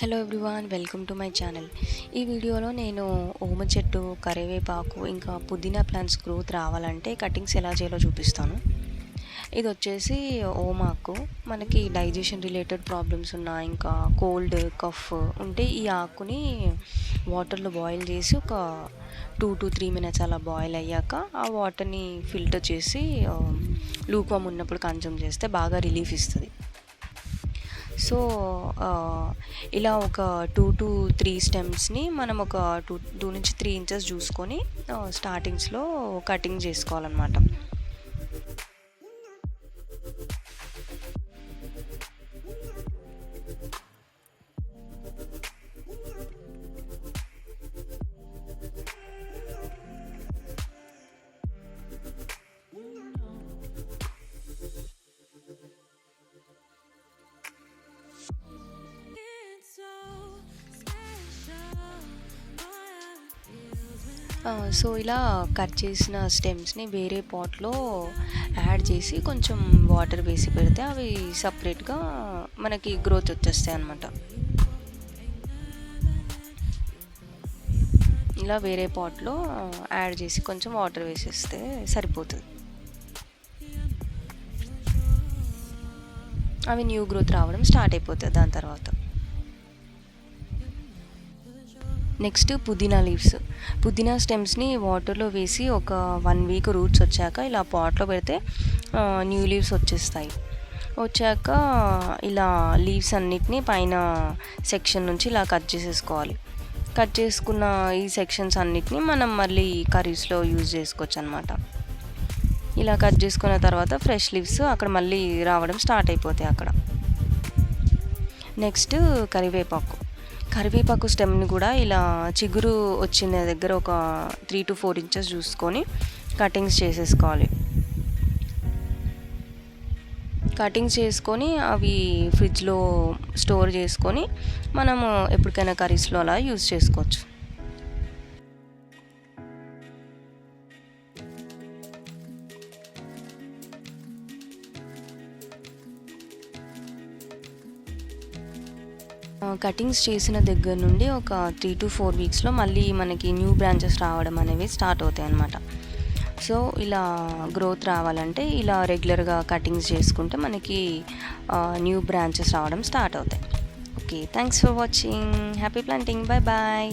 Hello everyone, welcome to my channel. ఈ వీడియోలో నేను ఓమ చెట్టు, కరివేపాకు ఇంకా పుదీనా ప్లాంట్స్ గ్రోత్ రావాలంటే కటింగ్స్ ఎలా చేయాలో చూపిస్తాను. ఇది వచ్చేసి ఓమాకు. మనకి డైజెషన్ రిలేటెడ్ ప్రాబ్లమ్స్ ఉన్నా, ఇంకా కోల్డ్ కఫ్ ఉంటే ఈ ఆకుని వాటర్లో బాయిల్ చేసి ఒక 2 to 3 minutes అలా బాయిల్ అయ్యాక ఆ వాటర్ని ఫిల్టర్ చేసి లూక్వామ్ ఉన్నప్పుడు కన్జ్యూమ్ చేస్తే బాగా రిలీఫ్ ఇస్తుంది. సో ఇలా ఒక 2 to 3 స్టెమ్స్ని మనం ఒక 2 నుంచి 3 ఇంచెస్ చూసుకొని స్టార్టింగ్స్లో కటింగ్ చేసుకోవాలన్నమాట. సో ఇలా కట్ చేసిన స్టెమ్స్ని వేరే పాట్లో యాడ్ చేసి కొంచెం వాటర్ వేసి పెడితే అవి సపరేట్గా మనకి గ్రోత్ వచ్చేస్తాయి అన్నమాట. ఇలా వేరే పాట్లో యాడ్ చేసి కొంచెం వాటర్ వేసేస్తే సరిపోతుంది. అవి న్యూ గ్రోత్ రావడం స్టార్ట్ అయిపోతుంది దాని తర్వాత. నెక్స్ట్ పుదీనా లీవ్స్. పుదీనా స్టెమ్స్ని వాటర్లో వేసి ఒక 1 week రూట్స్ వచ్చాక ఇలా పాట్లో పెడితే న్యూ లీవ్స్ వచ్చాక ఇలా లీవ్స్ అన్నిటినీ పైన సెక్షన్ నుంచి ఇలా కట్ చేసేసుకోవాలి. కట్ చేసుకున్న ఈ సెక్షన్స్ అన్నిటినీ మనం మళ్ళీ కర్రీస్లో యూజ్ చేసుకోవచ్చు అనమాట. ఇలా కట్ చేసుకున్న తర్వాత ఫ్రెష్ లీవ్స్ అక్కడ మళ్ళీ రావడం స్టార్ట్ అయిపోతాయి అక్కడ. నెక్స్ట్ కరివేపాకు స్టెమ్ని కూడా ఇలా చిగురు వచ్చిన దగ్గర ఒక 3 to 4 ఇంచెస్ చూసుకొని కటింగ్స్ చేసేసుకోవాలి. కటింగ్స్ చేసుకొని అవి ఫ్రిడ్జ్లో స్టోర్ చేసుకొని మనము ఎప్పటికైనా కర్రీస్లో అలా యూజ్ చేసుకోవచ్చు. కటింగ్స్ చేసిన దగ్గర నుండి ఒక 3 to 4 వీక్స్లో మళ్ళీ మనకి న్యూ బ్రాంచెస్ రావడం అనేవి స్టార్ట్ అవుతాయి అన్నమాట. సో ఇలా గ్రోత్ రావాలంటే ఇలా రెగ్యులర్గా కటింగ్స్ చేసుకుంటే మనకి న్యూ బ్రాంచెస్ రావడం స్టార్ట్ అవుతాయి. Okay, thanks for watching. Happy planting. Bye bye.